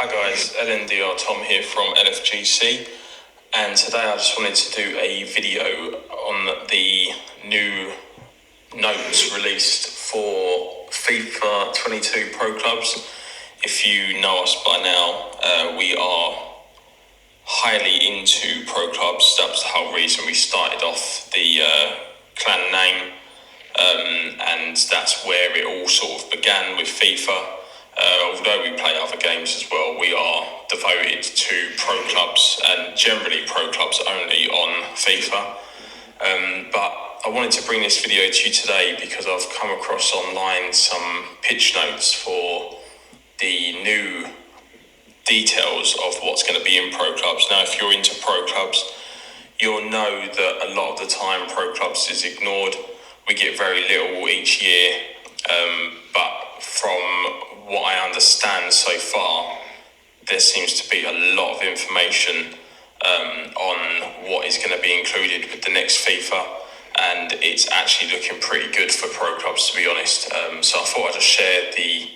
Hi guys, LNDR Tom here from LFGC, and today I just wanted to do a video on the new notes released for FIFA 22 Pro Clubs. If you know us by now, we are highly into Pro Clubs. That was the whole reason we started off the clan name, and that's where it all sort of began with FIFA. Although we play other games as well, we are devoted to Pro Clubs and generally Pro Clubs only on FIFA. But I wanted to bring this video to you today because I've come across online some pitch notes for the new details of what's going to be in Pro Clubs. Now, if you're into Pro Clubs, you'll know that a lot of the time Pro Clubs is ignored. We get very little each year, but from what I understand so far, there seems to be a lot of information on what is going to be included with the next FIFA, and it's actually looking pretty good for Pro Clubs, to be honest. So I thought I'd just share the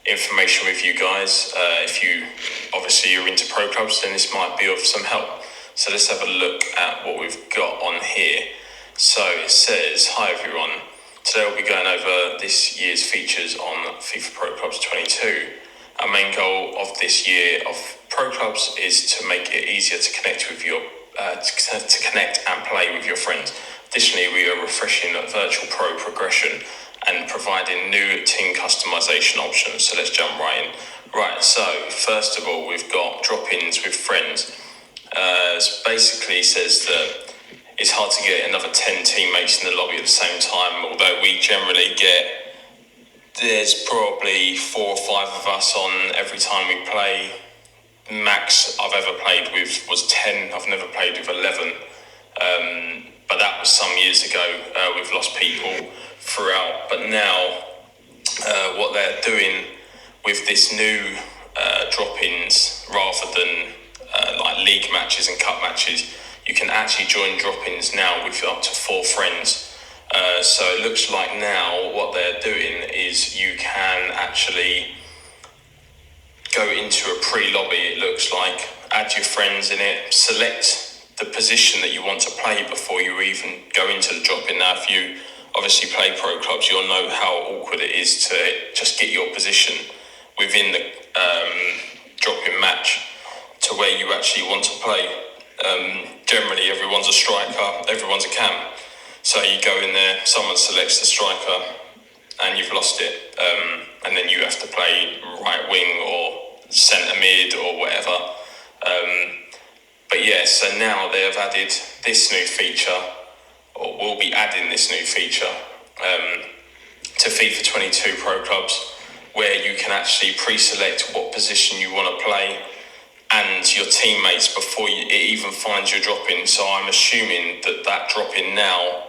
information with you guys. If you obviously you're into Pro Clubs, then this might be of some help. So let's have a look at what we've got on here. So it says, hi everyone. Today we'll be going over this year's features on FIFA Pro Clubs 22. Our main goal of this year of Pro Clubs is to make it easier to connect with your to connect and play with your friends. Additionally, we are refreshing virtual pro progression and providing new team customization options. So let's jump right in. Right, so first of all, we've got drop-ins with friends. It basically says that it's hard to get another 10 teammates in the lobby at the same time, although we generally there's probably 4 or 5 of us on every time we play. Max I've ever played with was 10. I've never played with 11. But that was some years ago. We've lost people throughout. But now what they're doing with this new drop-ins, rather than like league matches and cup matches, you can actually join drop-ins now with up to 4 friends. So it looks like now what they're doing is you can actually go into a pre-lobby, it looks like, add your friends in it, select the position that you want to play before you even go into the drop-in. Now, if you obviously play Pro Clubs, you'll know how awkward it is to just get your position within the drop-in match to where you actually want to play. Generally, everyone's a striker, everyone's a cam. So you go in there, someone selects the striker, and you've lost it. And then you have to play right wing or centre mid or whatever. But yeah, so now they have added this new feature, or will be adding this new feature to FIFA 22 Pro Clubs, where you can actually pre-select what position you want to play and your teammates before it even finds your drop-in. So I'm assuming that drop-in now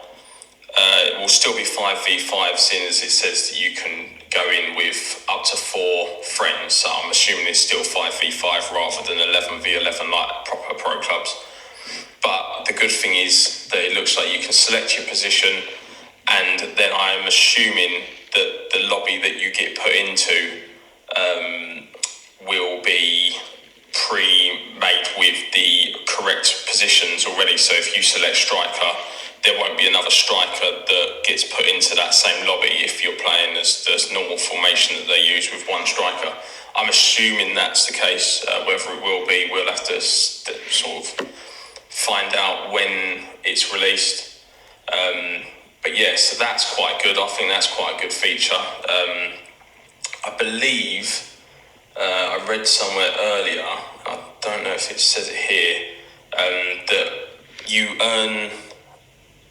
it will still be 5v5, seeing as it says that you can go in with up to 4 friends. So I'm assuming it's still 5v5 rather than 11v11 like proper Pro Clubs. But the good thing is that it looks like you can select your position, and then I'm assuming that the lobby that you get put into will be pre-made with the correct positions already. So if you select striker, there won't be another striker that gets put into that same lobby if you're playing as normal formation that they use with 1 striker. I'm assuming that's the case. Whether it will be, we'll have to sort of find out when it's released. But yeah, so that's quite good. I think that's quite a good feature. I believe I read somewhere earlier, I don't know if it says it here, that you earn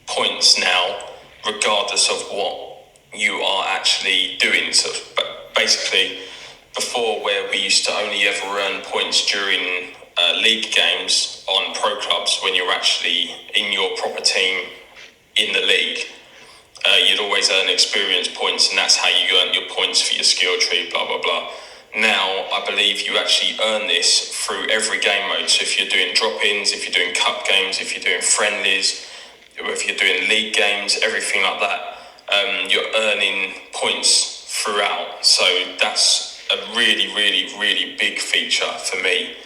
points now regardless of what you are actually doing. So basically, before, where we used to only ever earn points during league games on Pro Clubs when you're actually in your proper team in the league, you'd always earn experience points, and that's how you earn your points for your skill tree, blah blah blah. Now I believe you actually earn this through every game mode. So if you're doing drop-ins, if you're doing cup games, if you're doing friendlies, if you're doing league games, everything like that, you're earning points throughout. So that's a really, really, really big feature for me.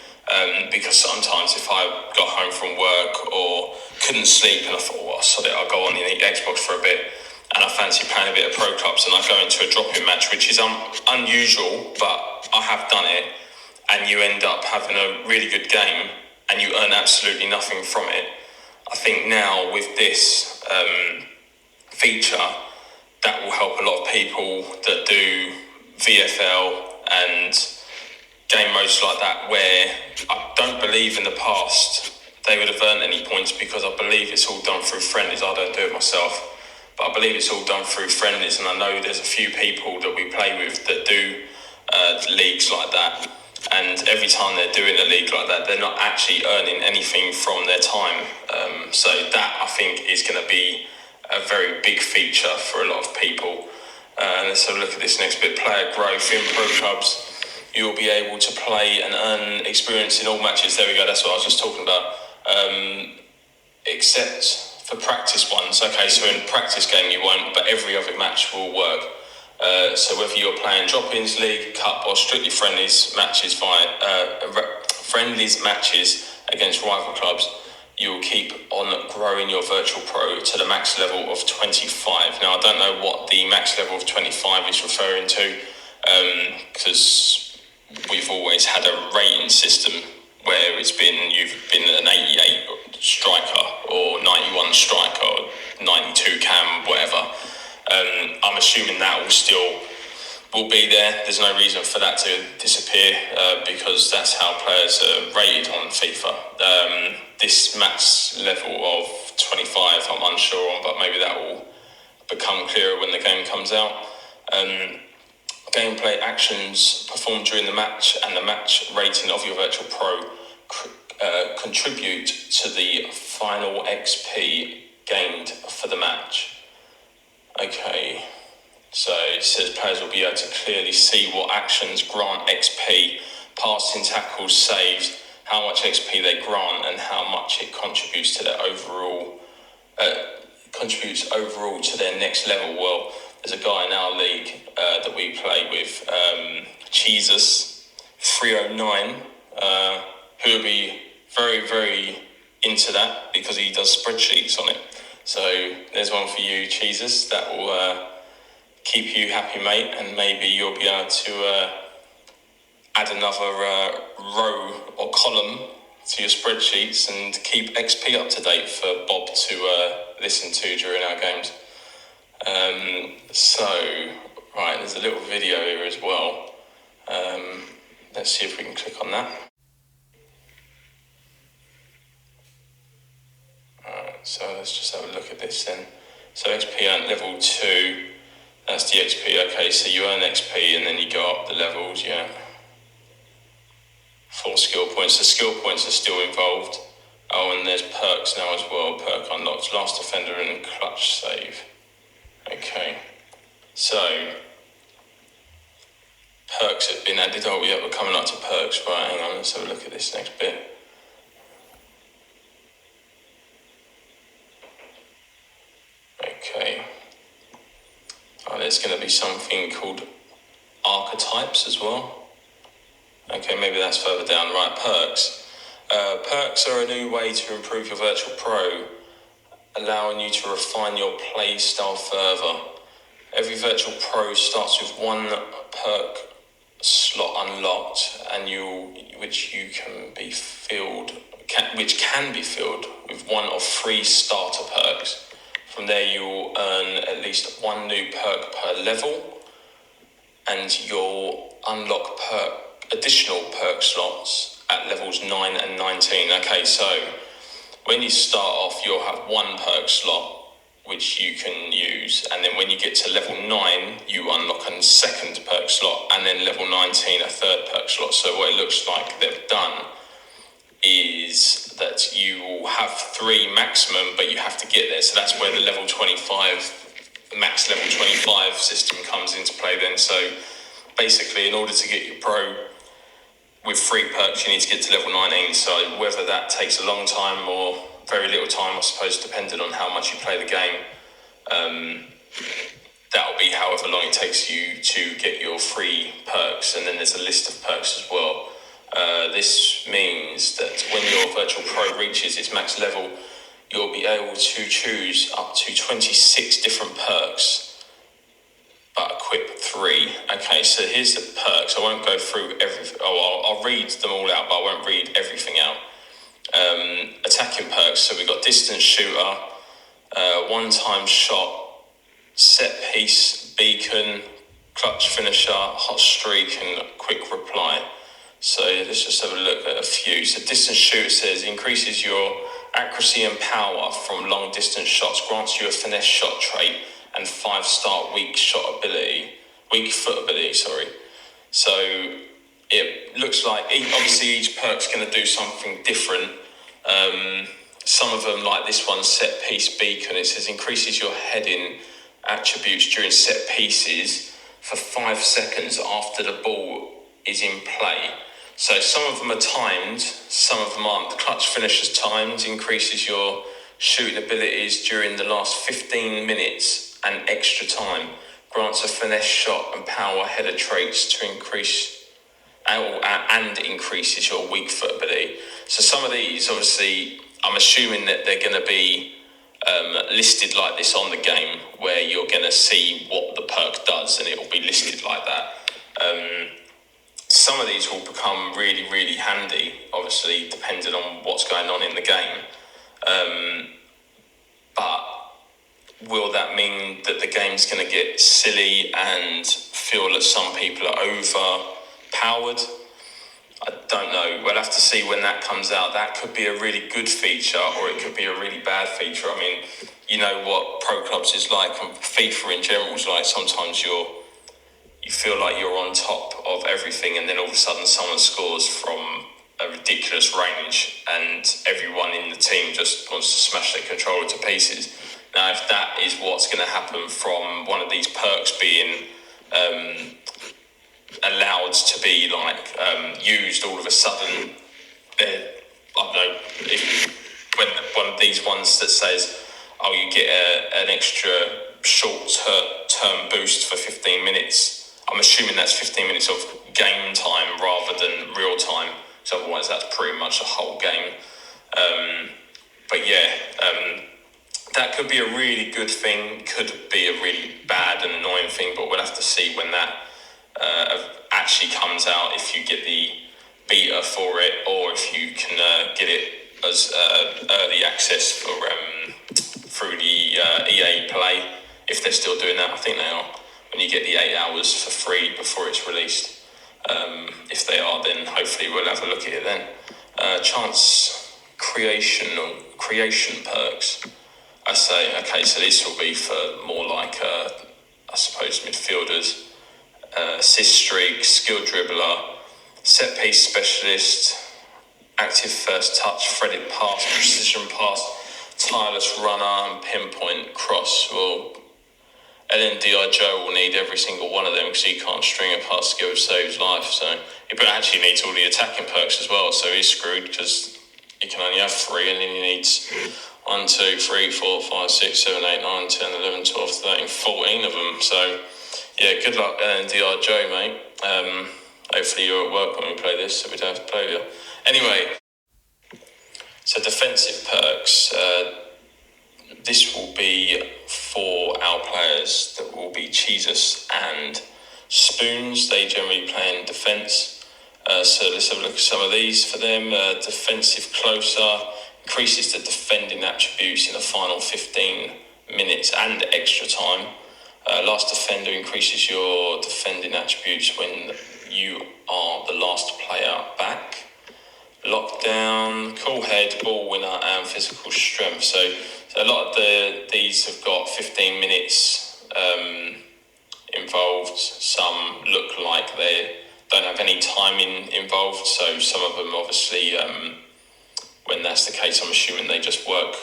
Because sometimes if I got home from work or couldn't sleep and I thought, well, sod it, I'll go on the Xbox for a bit, and I fancy playing a bit of Pro Clubs, and I go into a drop-in match, which is unusual, but I have done it, and you end up having a really good game and you earn absolutely nothing from it. I think now with this feature, that will help a lot of people that do VFL and game modes like that, where I don't believe in the past they would have earned any points, because I believe it's all done through friendlies. I don't do it myself, but I believe it's all done through friendlies, and I know there's a few people that we play with that do leagues like that, and every time they're doing a league like that, they're not actually earning anything from their time. So that, I think, is going to be a very big feature for a lot of people. Let's have a look at this next bit. Player growth in Pro Clubs. You'll be able to play and earn experience in all matches. There we go, that's what I was just talking about. Except for practice ones. Okay, so in practice game you won't, but every other match will work. So whether you're playing drop-ins, league, cup, or strictly friendlies matches against rival clubs, you'll keep on growing your virtual pro to the max level of 25. Now, I don't know what the max level of 25 is referring to, because we've always had a rating system where you've been an 88 striker or 91 striker or 92 cam, whatever. I'm assuming that will be there. There's no reason for that to disappear, because that's how players are rated on FIFA. This max level of 25 I'm unsure on, but maybe that will become clearer when the game comes out. Gameplay actions performed during the match and the match rating of your virtual pro contribute to the final XP gained for the match. Okay, so it says players will be able to clearly see what actions grant XP, passing, tackles, saves, how much XP they grant, and how much it contributes to their overall to their next level. Well, there's a guy in our league that we play with, Jesus 309, who will be very, very into that because he does spreadsheets on it. So there's one for you, Jesus. That will keep you happy, mate, and maybe you'll be able to add another row or column to your spreadsheets and keep XP up to date for Bob to listen to during our games. Right, there's a little video here as well. Let's see if we can click on that. So let's just have a look at this then. So XP at level 2, that's the XP. Okay, so you earn XP and then you go up the levels, yeah. 4 skill points. The skill points are still involved. Oh, and there's perks now as well. Perk unlocked, last defender and clutch save. Okay, so perks have been added. Oh, yeah, we're coming up to perks. Right, hang on, let's have a look at this next bit. Okay. Oh, there's going to be something called archetypes as well. Okay, maybe that's further down. Right, perks. Perks are a new way to improve your virtual pro, allowing you to refine your play style further. Every virtual pro starts with 1 perk slot unlocked, and which can be filled with one of 3 starter perks. From there, you will earn at least 1 new perk per level, and you'll unlock additional perk slots at levels 9 and 19. Okay, so when you start off, you'll have 1 perk slot which you can use, and then when you get to level 9, you unlock a 2nd perk slot, and then level 19, a 3rd perk slot. So what it looks like they've done is that you will have 3 maximum, but you have to get there. So that's where the level 25, max level 25 system comes into play then. So basically, in order to get your pro with 3 perks, you need to get to level 19. So whether that takes a long time or very little time, I suppose, depending on how much you play the game, that'll be however long it takes you to get your free perks, and then there's a list of perks as well. This means that when your virtual pro reaches its max level, you'll be able to choose up to 26 different perks, but equip 3. Okay, so here's the perks. I won't go through everything. I'll read them all out, but I won't read everything out. Attacking perks. So we've got distance shooter, one-time shot, set piece, beacon, clutch finisher, hot streak, and quick reply. So let's just have a look at a few. So distance shooter says increases your accuracy and power from long distance shots, grants you a finesse shot trait, and 5-star weak foot ability. So it looks like obviously each perk's going to do something different. Some of them, like this one, set piece beacon, it says increases your heading attributes during set pieces for 5 seconds after the ball is in play. So some of them are timed, some of them aren't. The clutch finisher's timed, increases your shooting abilities during the last 15 minutes and extra time, grants a finesse shot and power header traits to increase and increases your weak foot ability. So some of these, obviously, I'm assuming that they're going to be listed like this on the game, where you're going to see what the perk does and it will be listed like that. Some of these will become really, really handy, obviously, depending on what's going on in the game. But will that mean that the game's going to get silly and feel that some people are overpowered? I don't know. We'll have to see when that comes out. That could be a really good feature, or it could be a really bad feature. I mean, you know what Pro Clubs is like, and FIFA in general is like. Sometimes you feel like you're on top of everything, and then all of a sudden someone scores from a ridiculous range, and everyone in the team just wants to smash their controller to pieces. Now, if that is what's going to happen from one of these perks being allowed to be used all of a sudden, I don't know, when one of these ones that says, oh, you get an extra short-term boost for 15 minutes, I'm assuming that's 15 minutes of game time rather than real time, because otherwise that's pretty much a whole game. That could be a really good thing, could be a really bad and annoying thing, but we'll have to see when that actually comes out, if you get the beta for it, or if you can get it as early access through the EA Play, if they're still doing that. I think they are, when you get the 8 hours for free before it's released. If they are, then hopefully we'll have a look at it then. Chance creation perks. I say, okay, so this will be for more like, I suppose, midfielders. Assist streak, skill dribbler, set piece specialist, active first touch, threaded pass, precision pass, tireless runner, and pinpoint cross. Well, LNDR Joe will need every single one of them, because he can't string a pass skill to save his life. So he actually needs all the attacking perks as well, so he's screwed, because he can only have 3, and then he needs 1, 2, 3, 4, 5, 6, 7, 8, 9, 10, 11, 12, 13, 14 of them. So yeah, good luck, LNDR Joe, mate. Hopefully you're at work when we play this, so we don't have to play with you. Anyway, so defensive perks. This will be for our players that will be Jesus and Spoons. They generally play in defence. So let's have a look at some of these for them. Defensive closer increases the defending attributes in the final 15 minutes and extra time. Last defender increases your defending attributes when you are the last player back. Lockdown, cool head, ball winner, and physical strength. So a lot of these have got 15 minutes involved. Some look like they don't have any timing involved. So some of them, obviously, when that's the case, I'm assuming they just work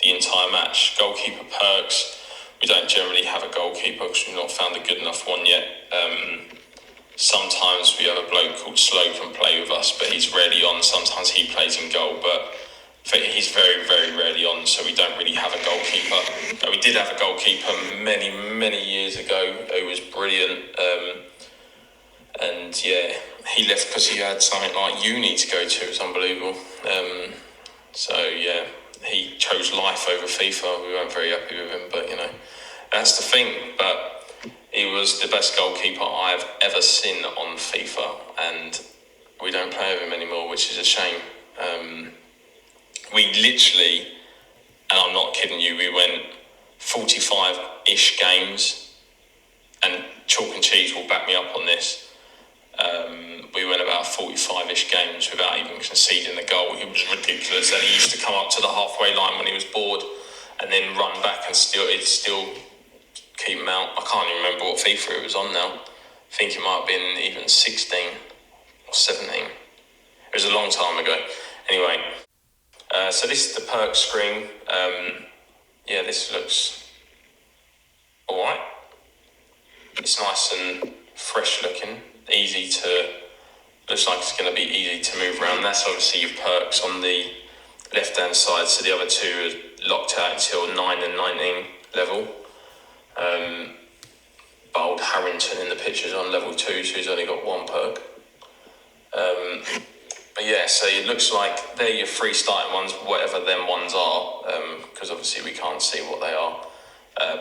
the entire match. Goalkeeper perks. We don't generally have a goalkeeper because we've not found a good enough one yet. Sometimes we have a bloke called Slow can play with us, but he's rarely on. Sometimes he plays in goal, but He's very, very rarely on, so we don't really have a goalkeeper. We did have a goalkeeper many, many years ago who was brilliant. And yeah, he left because he had something like uni to go to. It was unbelievable. So yeah, he chose life over FIFA. We weren't very happy with him, but that's the thing. But he was the best goalkeeper I've ever seen on FIFA, and we don't play with him anymore, which is a shame. We literally, and I'm not kidding you, we went 45-ish games, and Chalk and Cheese will back me up on this. We went about 45-ish games without even conceding a goal. It was ridiculous, and he used to come up to the halfway line when he was bored and then run back and still keep him out. I can't even remember what FIFA it was on now. I think it might have been even 16 or 17. It was a long time ago. Anyway, so this is the perk screen. This looks alright. It's nice and fresh looking, looks like it's going to be easy to move around. That's obviously your perks on the left hand side, so the other two are locked out until 9 and 19 level. But old Harrington in the picture's on level 2, so he's only got one perk. But yeah, so it looks like they're your 3 starting ones, whatever them ones are, because obviously we can't see what they are.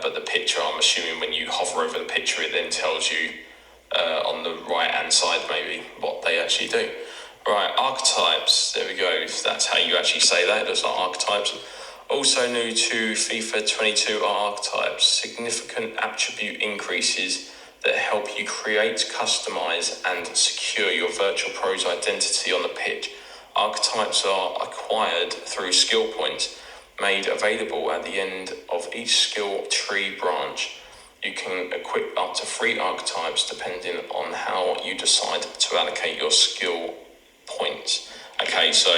But the picture, I'm assuming when you hover over the picture, it then tells you on the right hand side maybe what they actually do. Right, archetypes, there we go. If that's how you actually say that, it looks like archetypes. Also new to FIFA 22 are archetypes, significant attribute increases that help you create, customize, and secure your virtual pro's identity on the pitch. Archetypes are acquired through skill points made available at the end of each skill tree branch. You can equip up to 3 archetypes depending on how you decide to allocate your skill points. Okay, so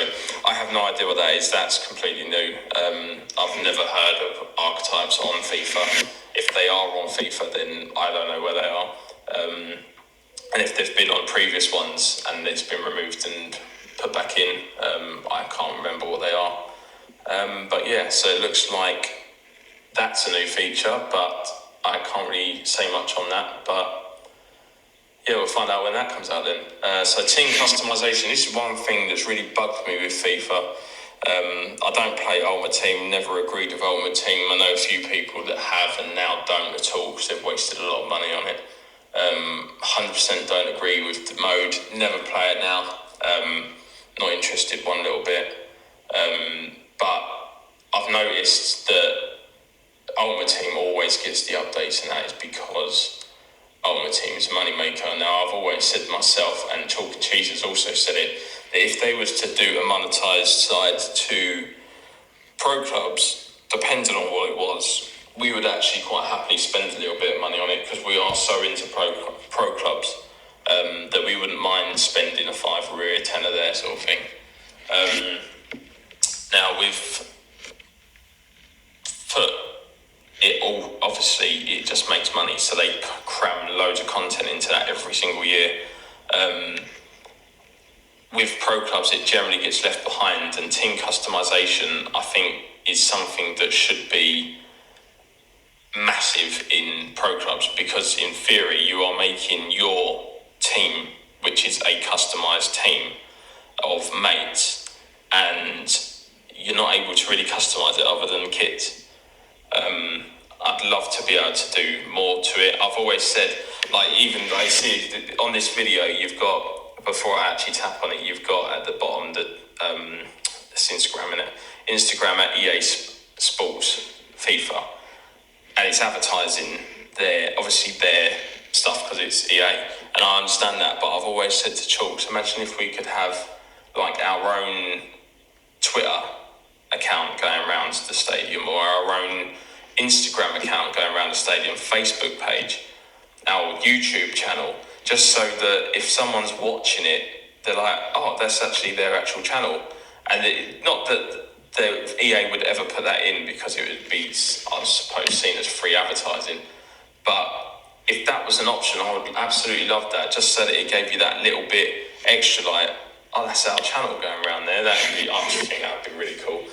I have no idea what that is. That's completely new. I've never heard of archetypes on FIFA. If they are on FIFA, then I don't know where they are. And if they've been on previous ones and it's been removed and put back in, I can't remember what they are. But yeah, so it looks like that's a new feature, but I can't really say much on that. But yeah, we'll find out when that comes out then. So team customization, this is one thing that's really bugged me with FIFA. I don't play Ultimate Team, never agreed with Ultimate Team. I know a few people that have and now don't at all because they've wasted a lot of money on it. 100% don't agree with the mode, never play it now. Not interested one little bit. But I've noticed that Ultimate Team always gets the updates, and that is because Ultimate Team is a money maker. Now, I've always said myself, and Chalk and Cheese has also said it, that if they was to do a monetized side to pro clubs, depending on what it was, we would actually quite happily spend a little bit of money on it because we are so into pro clubs that we wouldn't mind spending a £5 or a £10 there sort of thing. Now, with foot, it all obviously it just makes money, so they cram loads of content into that every single year. With pro clubs, it generally gets left behind, and team customization, I think, is something that should be massive in pro clubs, because in theory you are making your team, which is a customized team of mates, and you're not able to really customize it other than kits. I'd love to be able to do more to it. I've always said, like, even I see on this video, you've got, before I actually tap on it, you've got at the bottom that it's Instagram in it. Instagram at EA Sports FIFA, and it's advertising their stuff because it's EA, and I understand that. But I've always said to Chalks, imagine if we could have like our own Twitter account going around the stadium, or our own Instagram account going around the stadium, Facebook page, our YouTube channel, just so that if someone's watching it, they're like, oh, that's actually their actual channel. And not that the EA would ever put that in, because it would be, I suppose, seen as free advertising. But if that was an option, I would absolutely love that, just so that it gave you that little bit extra, like, oh, that's our channel going around there. I just think that would be really cool.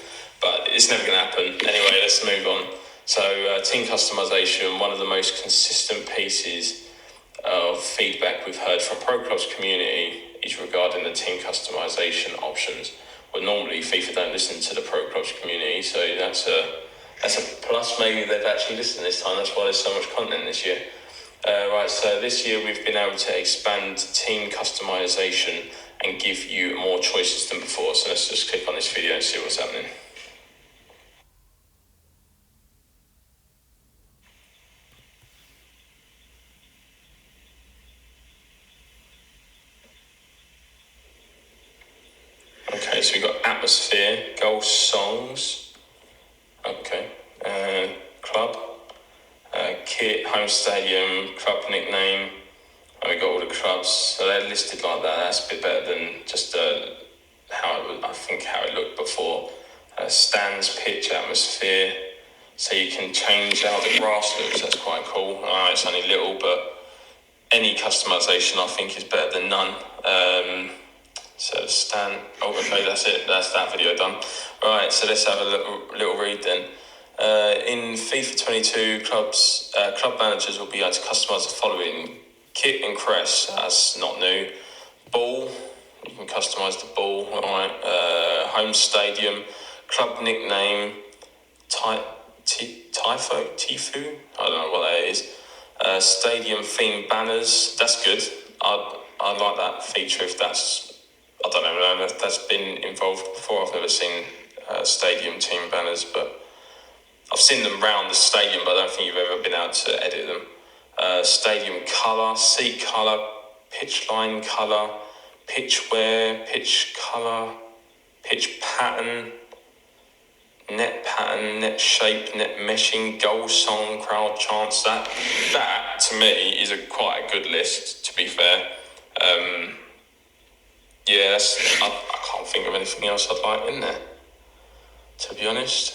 But it's never going to happen. Anyway, let's move on. So team customization, one of the most consistent pieces of feedback we've heard from Pro Clubs community is regarding the team customization options. Well, normally FIFA don't listen to the Pro Clubs community, so that's a plus. Maybe they've actually listened this time. That's why there's so much content this year. Right, so this year we've been able to expand team customization and give you more choices than before. So let's just click on this video and see what's happening. Okay, so we've got atmosphere, goal songs, okay, club, kit, home stadium, club nickname, and we got all the clubs. So they're listed like that. That's a bit better than just how it looked before. Stands, pitch, atmosphere. So you can change how the grass looks. That's quite cool. It's only little, but any customization I think is better than none. So stand. Oh, okay, that's it. That's that video done. Right, so let's have a little read then. In FIFA 22, club managers will be able to customize the following: kit and crest. That's not new. Ball. You can customize the ball. Right. Home stadium. Club nickname. Tifu. I don't know what that is. Stadium themed banners. That's good. I like that feature. If that's, I don't know if that's been involved before. I've never seen stadium team banners, but I've seen them around the stadium, but I don't think you've ever been able to edit them. Stadium colour, seat colour, pitch line colour, pitch wear, pitch colour, pitch pattern, net shape, net meshing, goal song, crowd chants. That to me is quite a good list, to be fair. I can't think of anything else I'd like in there, to be honest.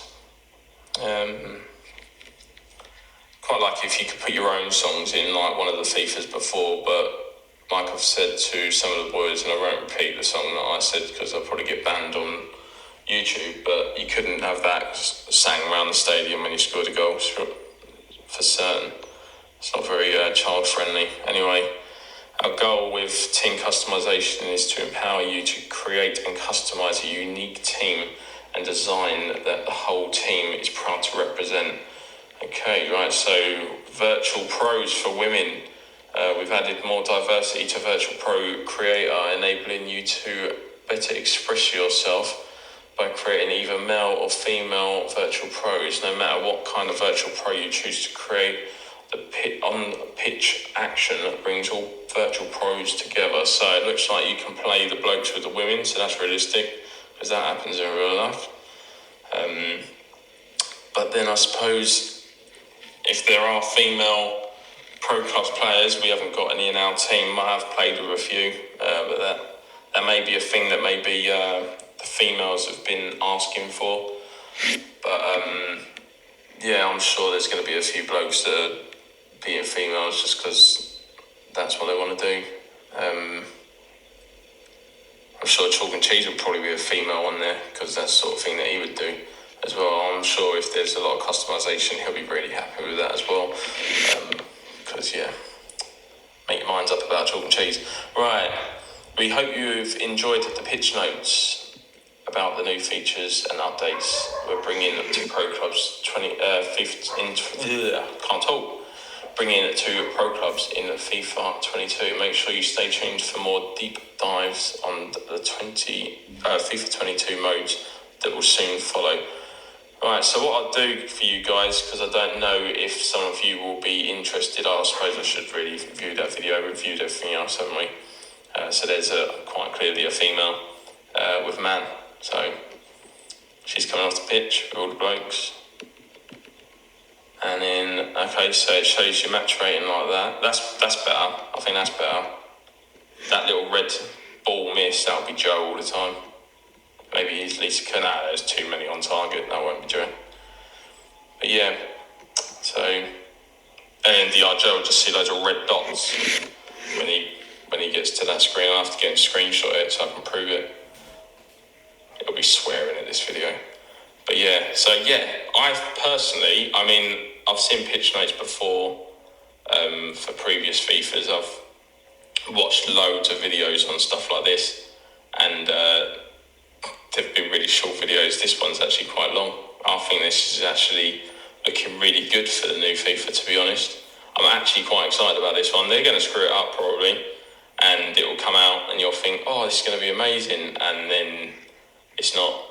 Quite like if you could put your own songs in, like one of the FIFAs before, but like I've said to some of the boys, and I won't repeat the song that I said because I'll probably get banned on YouTube, but you couldn't have that sang around the stadium when you scored a goal, for certain. It's not very child friendly. Anyway, our goal with team customization is to empower you to create and customize a unique team and design that the whole team is proud to represent. Okay, right, so virtual pros for women. We've added more diversity to Virtual Pro Creator, enabling you to better express yourself by creating either male or female virtual pros. No matter what kind of virtual pro you choose to create, the on-pitch action brings all virtual pros together. So it looks like you can play the blokes with the women, so that's realistic, because that happens in real life. But then I suppose if there are female Pro Clubs players, we haven't got any in our team. I have played with a few, but that may be a thing that maybe the females have been asking for. But I'm sure there's going to be a few blokes that are being females just because that's what they want to do. I'm sure Chalk and Cheese would probably be a female on there because that's the sort of thing that he would do as well. I'm sure if there's a lot of customization, he'll be really happy with that as well. Because make your minds up about Chalk and Cheese. Right, we hope you've enjoyed the pitch notes about the new features and updates we're bringing to Pro Clubs bringing it to Pro Clubs in FIFA 22. Make sure you stay tuned for more deep dives on the FIFA 22 modes that will soon follow. Right, so what I'll do for you guys, because I don't know if some of you will be interested, I suppose I should really review that video. We've reviewed everything else, haven't we? So there's quite clearly a female with man. So she's coming off the pitch with all the blokes. And then, okay, so it shows your match rating like that. That's better. I think that's better. That little red ball miss, that'll be Joe all the time. Maybe he's Lisa Canal, there's too many on target, that won't be Joe. But yeah, so LNDR Joe will just see loads of red dots when he when he gets to that screen. I'll have to get him to screenshot it so I can prove it. It'll be swearing at this video. But yeah, so yeah, I've personally, I mean, I've seen pitch notes before for previous FIFAs. I've watched loads of videos on stuff like this, and they've been really short videos. This one's actually quite long. I think this is actually looking really good for the new FIFA, to be honest. I'm actually quite excited about this one. They're going to screw it up probably, and it will come out and you'll think, oh, this is going to be amazing, and then it's not.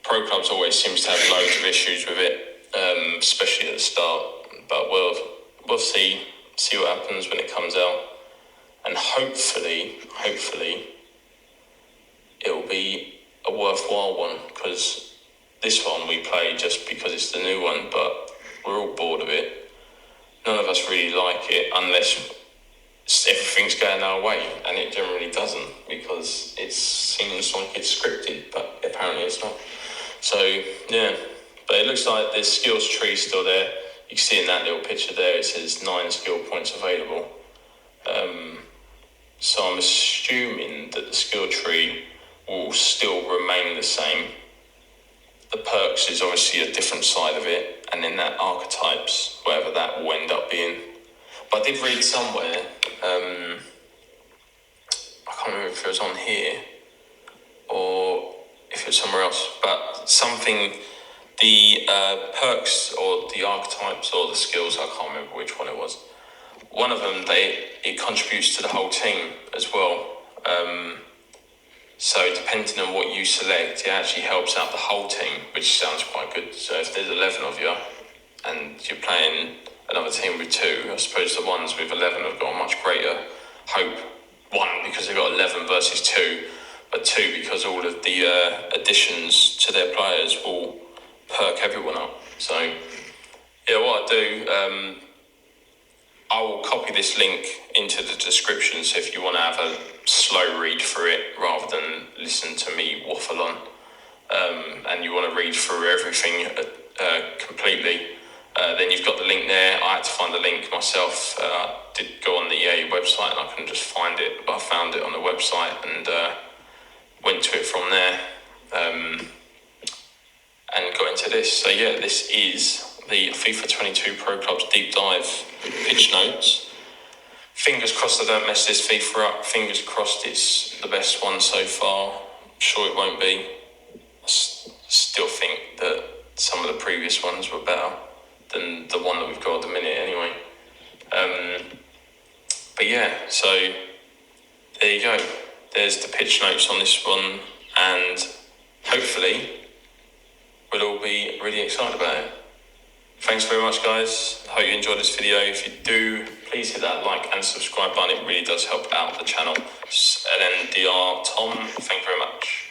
Pro Clubs always seems to have loads of issues with it, especially at the start, but we'll see what happens when it comes out, and hopefully it'll be a worthwhile one, because this one we play just because it's the new one, but we're all bored of it. None of us really like it unless everything's going our way, and it generally doesn't, because it seems like it's scripted, but apparently it's not. So yeah, but it looks like the skills tree still there. You can see in that little picture there, it says 9 skill points available. So I'm assuming that the skill tree will still remain the same. The perks is obviously a different side of it, and then that archetypes, whatever that will end up being. But I did read somewhere, I can't remember if it was on here or if it was somewhere else, but something, the perks or the archetypes or the skills, I can't remember which one it was. One of them, it contributes to the whole team as well. So depending on what you select, it actually helps out the whole team, which sounds quite good. So if there's 11 of you and you're playing another team with 2, I suppose the ones with 11 have got a much greater hope. 1, because they've got 11 versus 2, but 2, because all of the additions to their players will perk everyone up. So yeah, what I do, I will copy this link into the description, so if you want to have a slow read through it rather than listen to me waffle on, and you want to read through everything completely, then you've got the link there. I had to find the link myself. I did go on the EA website and I couldn't just find it, but I found it on the website and went to it from there, and got into this. So yeah, this is the FIFA 22 Pro Clubs Deep Dive pitch notes. Fingers crossed I don't mess this FIFA up. Fingers crossed it's the best one so far. I'm sure it won't be. I still think that some of the previous ones were better than the one that we've got at the minute anyway. But yeah, so there you go. There's the pitch notes on this one, and hopefully we'll all be really excited about it. Thanks very much, guys. I hope you enjoyed this video. If you do, please hit that like and subscribe button. It really does help out the channel. It's LNDR Tom. Thank you very much.